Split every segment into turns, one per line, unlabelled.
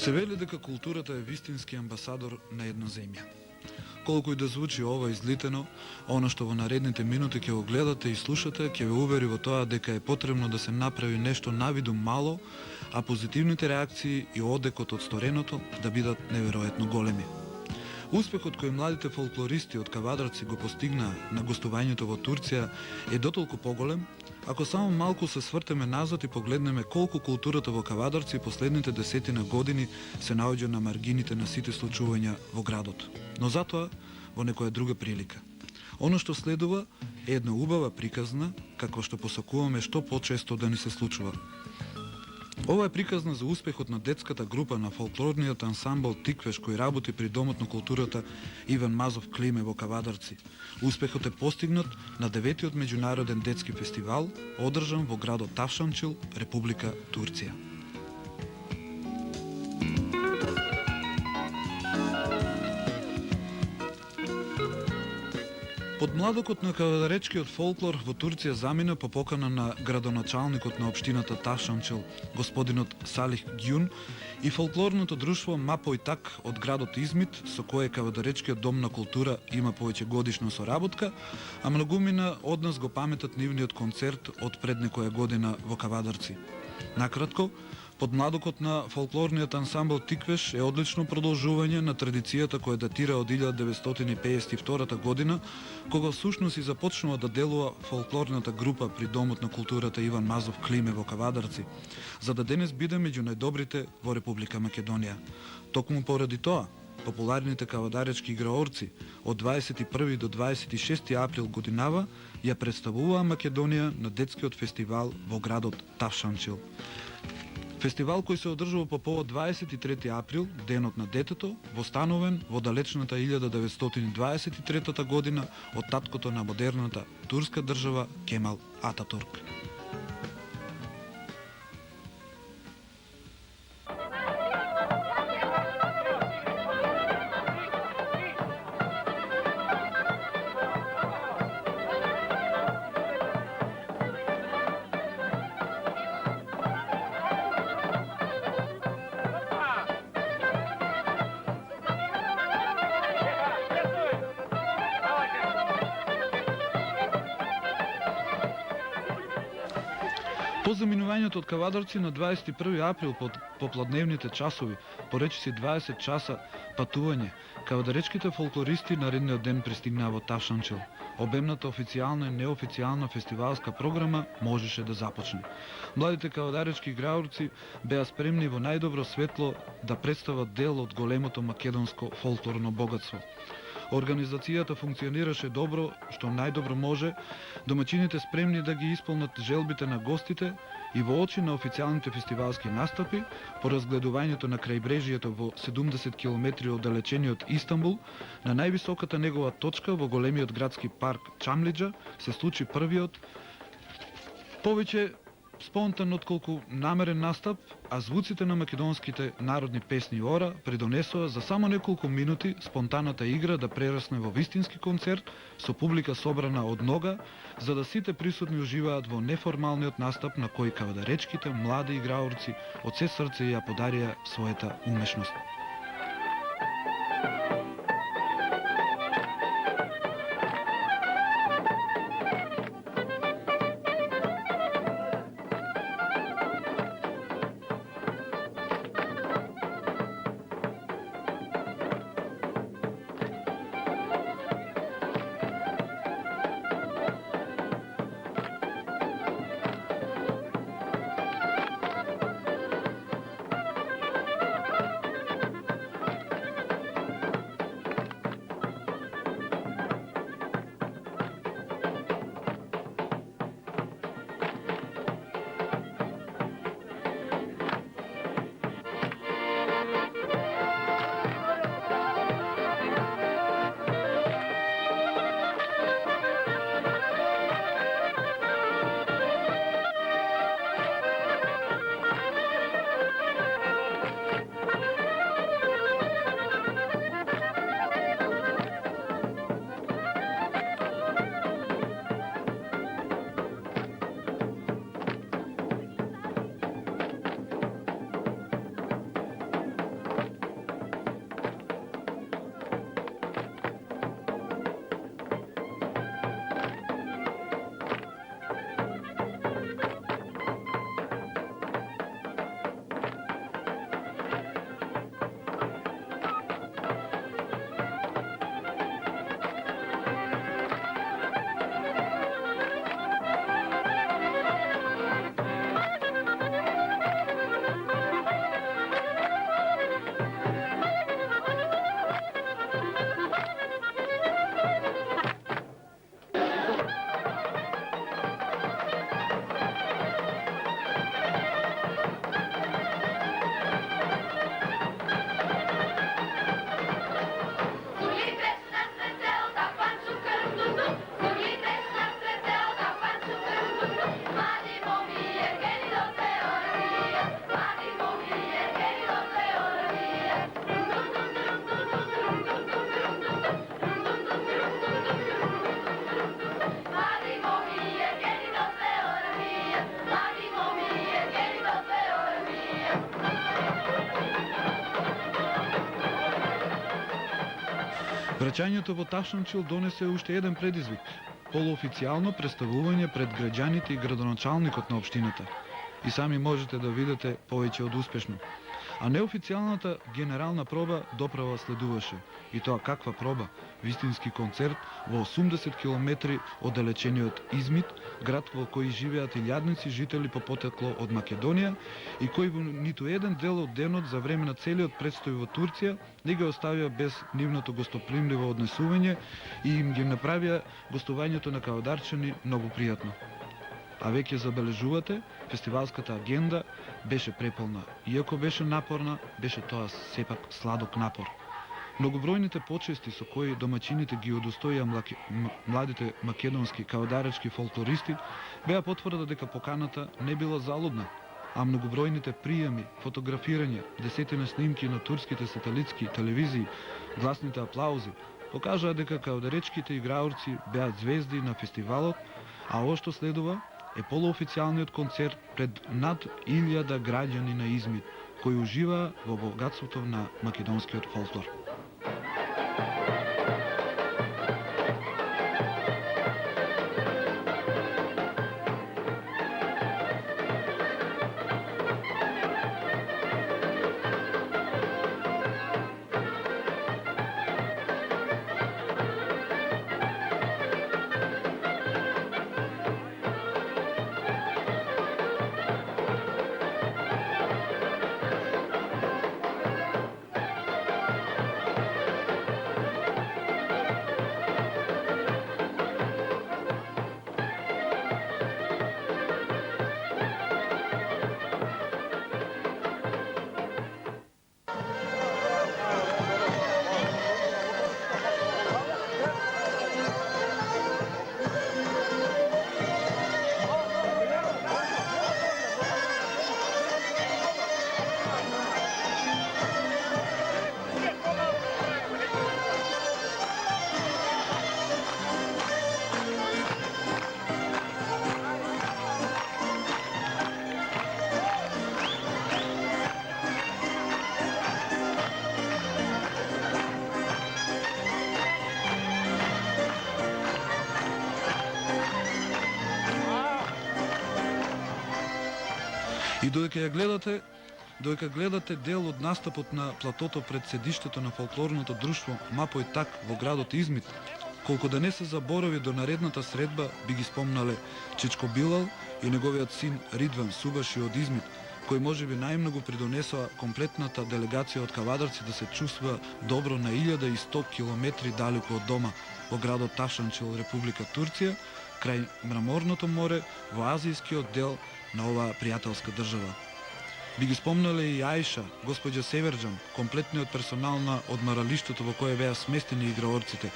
Се вели дека културата е вистински амбасадор на една земја. Колку и да звучи ова излитено, оно што во наредните минути ќе го гледате и слушате ќе ве увери во тоа дека е потребно да се направи нешто навиду мало, а позитивните реакции и одекот од стореното да бидат неверојатно големи. Успехот кој младите фолклористи од Кавадарци го постигнаа на гостувањето во Турција е дотолку поголем, ако само малку се свртеме назад и погледнеме колку културата во Кавадарци последните десетина години се наоѓа на маргините на сите случувања во градот. Но затоа во некоја друга прилика. Оно што следува е една убава приказна, како што посакуваме што почесто да ни се случува. Ова е приказна за успехот на детската група на фолклорниот ансамбл Тиквеш кој работи при Домот на културата Иван Мазов Климе во Кавадарци. Успехот е постигнат на 9-тиот меѓународен детски фестивал, одржан во градот Тавшанчил, Република Турција. Подмладокот на кавадаречкиот фолклор во Турција замина по покана на градоначалникот на општината Тавшанчил, господинот Салих Гјун, и фолклорното друштво Мапојтак од градот Измит, со кое кавадаречкиот дом на култура има повеќе годишна соработка, а многумина од нас го паметат нивниот концерт од пред некоја година во Кавадарци. Накратко, подмладокот на фолклорниот ансамбл Тиквеш е одлично продолжување на традицијата која датира од 1952 година, кога всушност и започнува да делува фолклорната група при Домот на културата Иван Мазов Климе во Кавадарци, за да денес биде меѓу најдобрите во Република Македонија. Токму поради тоа, популарните кавадаречки играорци од 21 до 26 април годинава ја представуваа Македонија на детскиот фестивал во градот Тавшанчил. Фестивал кој се одржува по повод 23 април, денот на детето, востановен во далечната 1923 година од таткото на модерната турска држава Кемал Ататурк. По заминувањето од Кавадарци на 21 април по попладневните часови, поречиси 20 часа патување, кавадаречките фолклористи наредниот ден пристигнаа во Тавшанчил. Обемната официјална и неофицијална фестивалска програма можеше да започне. Младите кавадаречки играорци беа спремни во најдобро светло да представат дел од големото македонско фолклорно богатство. Организацијата функционираше добро, што најдобро може, домаќините спремни да ги исполнат желбите на гостите и во очи на официјалните фестивалски настапи, по разгледувањето на крајбрежјето во 70 км оддалечениот Истанбул, на највисоката негова точка во големиот градски парк Чамлиџа се случи првиот, повеќе спонтан отколку намерен настап, а звуците на македонските народни песни ора придонесоа за само неколку минути спонтаната игра да прерасне во вистински концерт со публика собрана од нога, за да сите присутни уживаат во неформалниот настап на кој кавадаречките млади играорци од се срце ја подарија својата умешност. Враќањето во Ташанчил донесе уште еден предизвик – полуофицијално представување пред граѓаните и градоначалникот на општината. И сами можете да видите повеќе од успешно. А неофицијалната генерална проба доправа следуваше. И тоа каква проба? Вистински концерт во 80 километри оддалечениот Измит, град во кој живеат илјадници жители по потекло од Македонија и кој во ниту еден дел од денот за време на целиот престој во Турција не ги оставија без нивното гостопримливо однесување и им ги направија гостувањето на кавадарчани многу пријатно. А веќе забележувате, фестивалската агенда беше преполна. Иако беше напорна, беше тоа сепак сладок напор. Многобројните почести со кои домаќините ги удостоија младите македонски кавадаречки фолклористи беа потврда дека поканата не била залудна, а многобројните пријами, фотографирања, десетина снимки на турските сателитски телевизии, гласните аплаузи покажаа дека кавадаречките играорци беа звезди на фестивалот, а ова што следува е полуофицијалниот концерт пред над 1000 граѓани на Измит, кои уживаа во богатството на македонскиот фолклор. И додека гледате дел од настапот на платото пред седиштето на фолклорното друштво Мапој Так во градот Измит, колку да не се заборави до наредната средба би ги спомнале Чичко Билал и неговиот син Ридван Субаши од Измит, кој можеби најмногу придонесоа комплетната делегација од кавадарци да се чувствува добро на 1100 километри далеку од дома во градот Ташанчил, Република Турција, крај мраморното море во азијскиот дел на оваа пријателска држава. Би ги спомнале и Аиша, господја Северџан, комплетниот персонал на одмаралиштето во кое беа сместени играорците,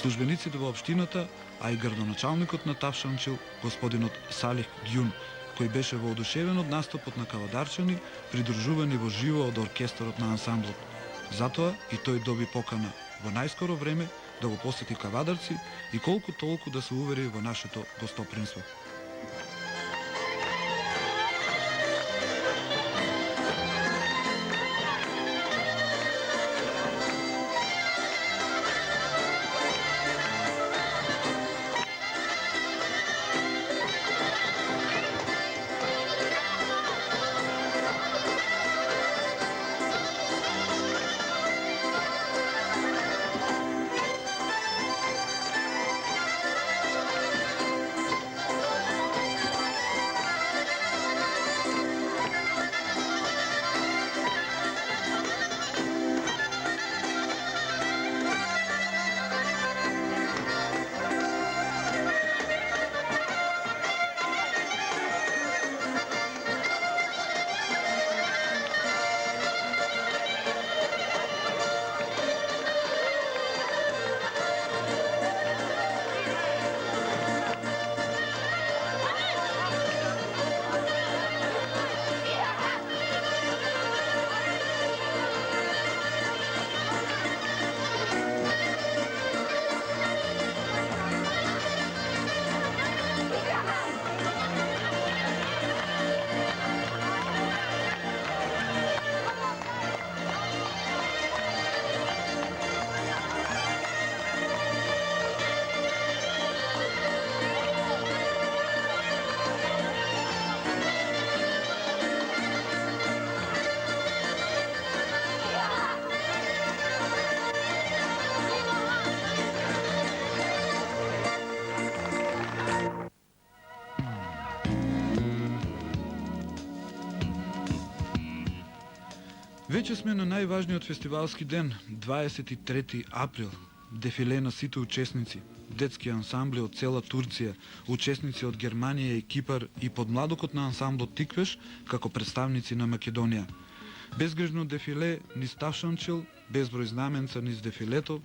службениците во општината, а и градоначалникот на Ташанчил, господинот Салих Гјун, кој беше воодушевен од настапот на кавадарчани, придружувани во живо од оркестарот на ансамблот. Затоа и тој доби покана во најскоро време да го посети кавадарци и колку толку да се увери во нашето гостопримство. Веќе сме на најважниот фестивалски ден, 23 април. Дефиле на сите учесници, детски ансамбли од цела Турција, учесници од Германија и Кипар и подмладокот на ансамблот Тиквеш како представници на Македонија. Безгрижно дефиле низ Тавшанчил, безброј знаменца низ дефилето,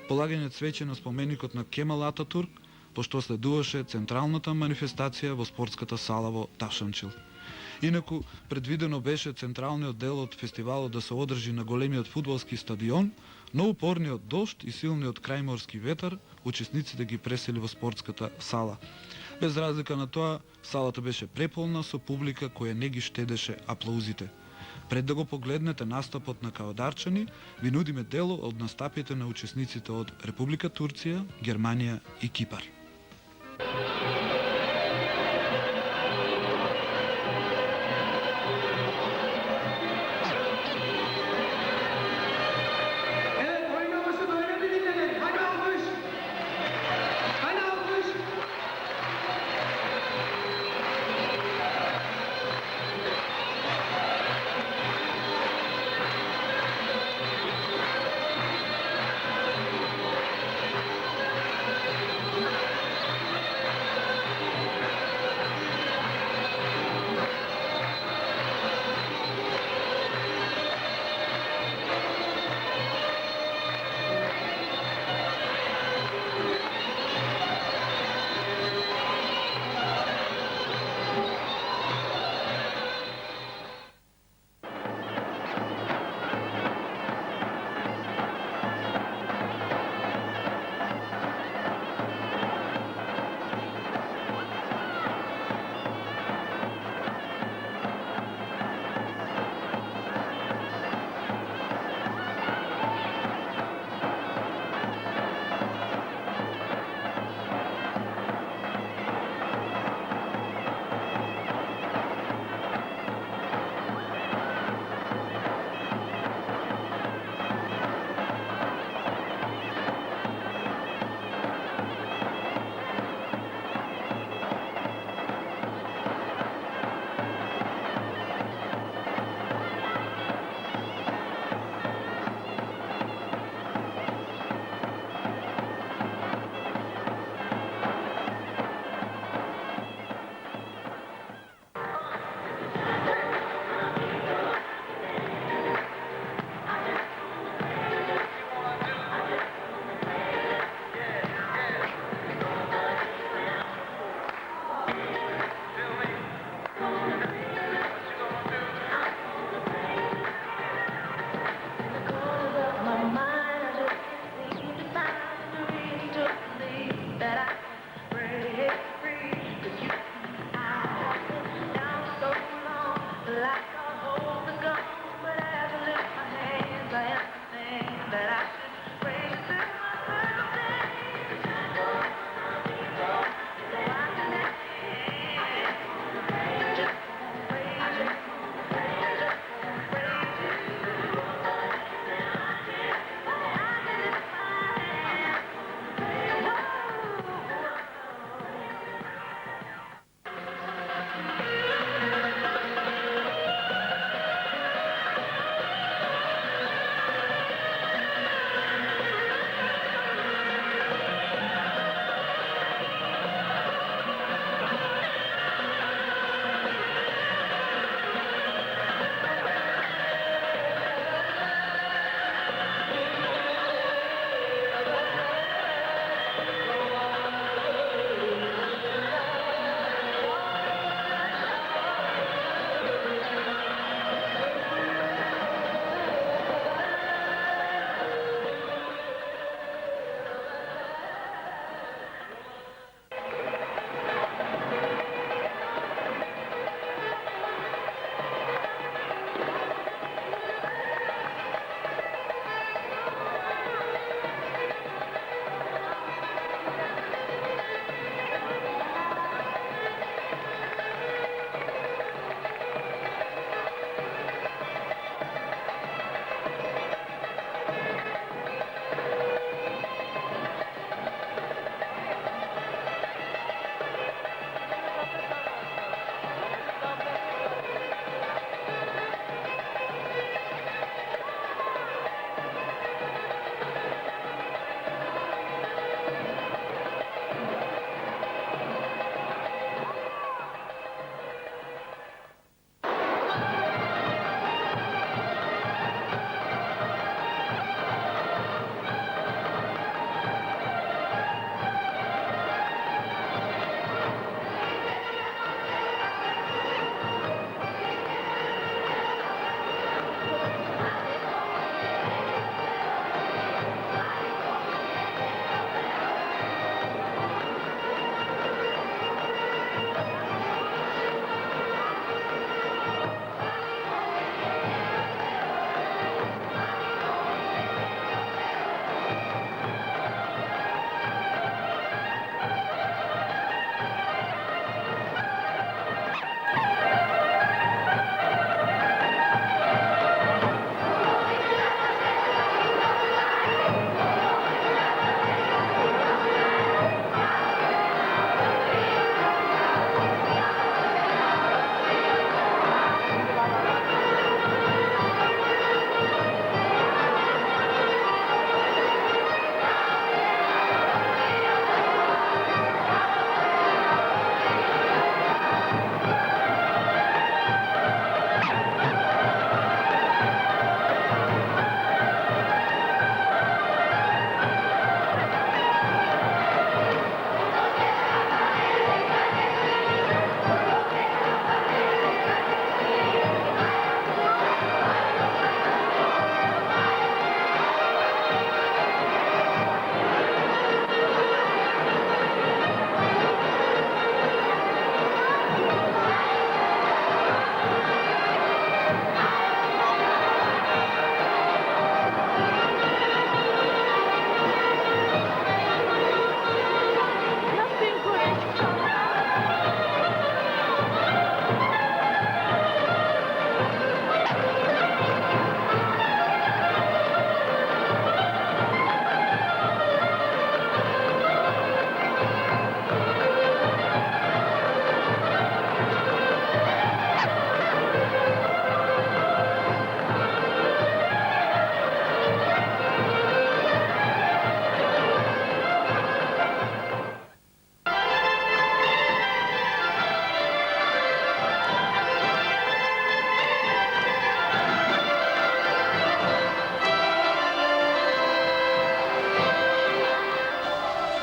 полагање цвеќе на споменикот на Кемал Ататурк, пошто следуваше централната манифестација во спортската сала во Тавшанчил. Инаку, предвидено беше централниот дел од фестивалот да се одржи на големиот фудбалски стадион, но упорниот дожд и силниот крајморски ветар учесниците ги пресели во спортската сала. Без разлика на тоа, салата беше преполна со публика која не ги штедеше аплаузите. Пред да го погледнете настапот на кавадарчани, ви нудиме дело од настапите на учесниците од Република Турција, Германија и Кипар.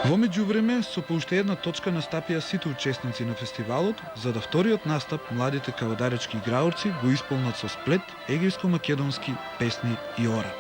Во меѓувреме, со по уште една точка настапија сите учесници на фестивалот, за да вториот настап младите кавадаречки играорци го исполнат со сплет егејско-македонски песни и ора.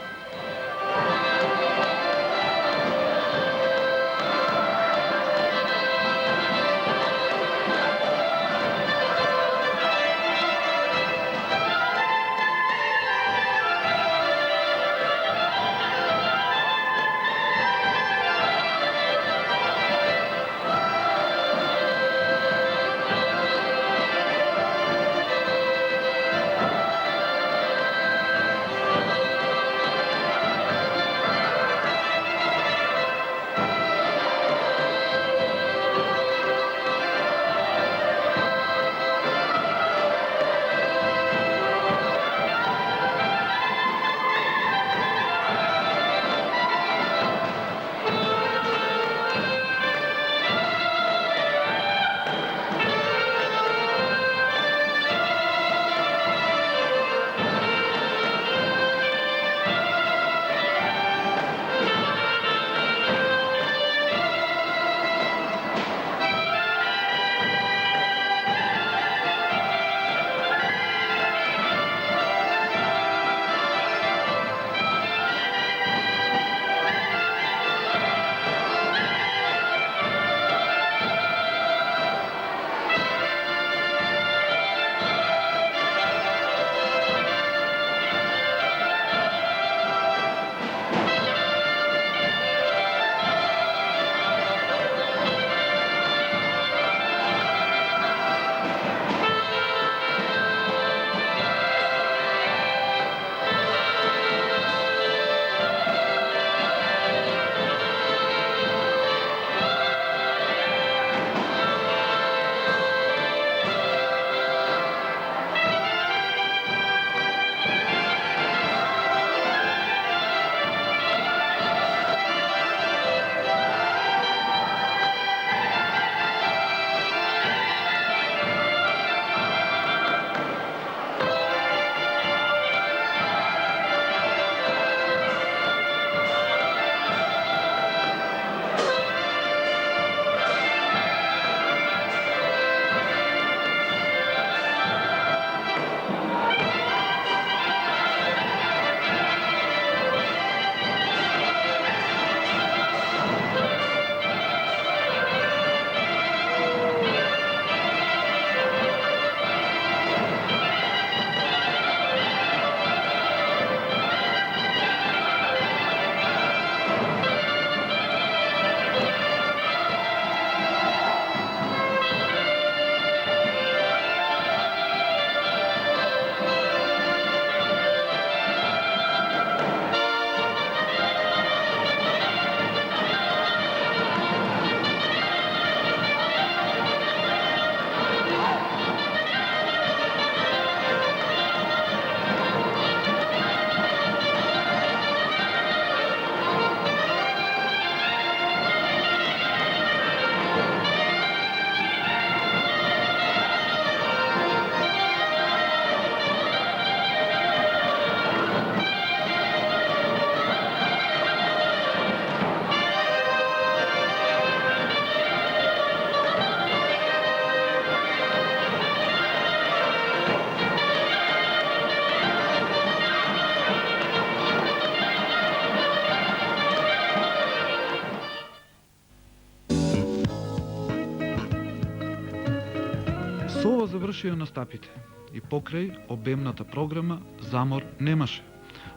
Со ова завршија настапите и покрај обемната програма замор немаше.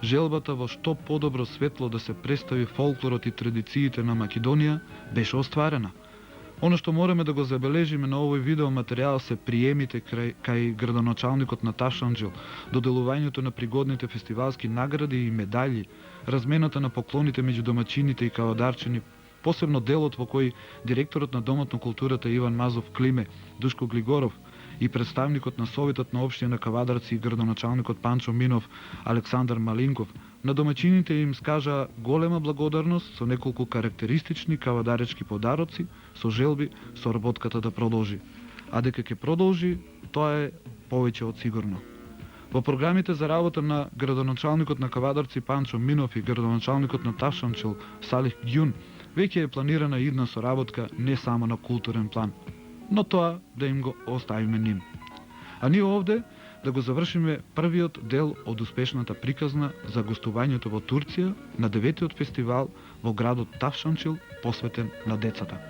Желбата во што подобро светло да се представи фолклорот и традициите на Македонија беше остварена. Оно што мораме да го забележиме на овој видео материјал се приемите кај градоначалникот Наташа Анџел, доделувањето на пригодните фестивалски награди и медаљи, размената на поклоните меѓу домаќините и кавадарчини, посебно делот во кој директорот на Домот на културата Иван Мазов Климе, Душко Глигоров и представникот на Советот на општина Кавадарци и градоначалникот Панчо Минов, Александар Малинков, на домаќините им скажа голема благодарност со неколку карактеристични кавадаречки подароци, со желби со работката да продолжи. А дека ќе продолжи, тоа е повеќе од сигурно. Во програмите за работа на градоначалникот на Кавадарци Панчо Минов и градоначалникот на Ташанчел Салих Ѓун Веќе е планирана идна соработка не само на културен план, но тоа да им го оставиме ним. А ние овде да го завршиме првиот дел од успешната приказна за гостувањето во Турција на 9-тиот фестивал во градот Тавшанчил посветен на децата.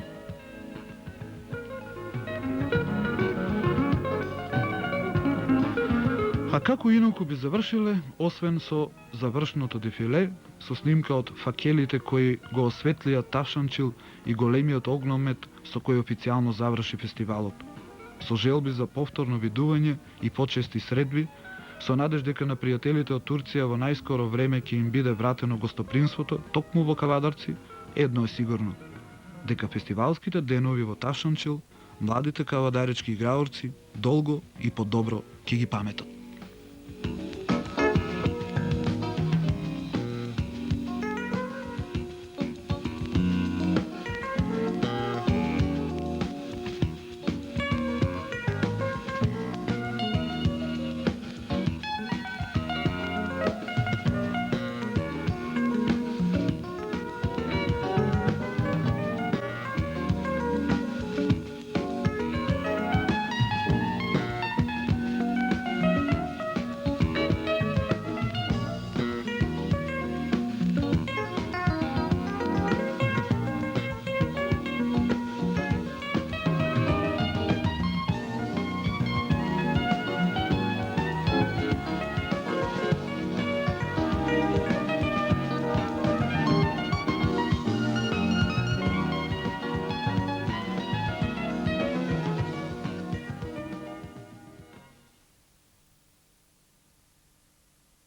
А како инаку би завршиле, освен со завршното дефиле, со снимка од факелите кои го осветлија Тавшанчил и големиот огномет со кој официјално заврши фестивалот. Со желби за повторно видување и почести средби, со надеж дека на пријателите од Турција во најскоро време ќе им биде вратено гостопримството токму во Кавадарци, едно е сигурно, дека фестивалските денови во Тавшанчил младите кавадаречки играорци долго и подобро ќе ги паметат.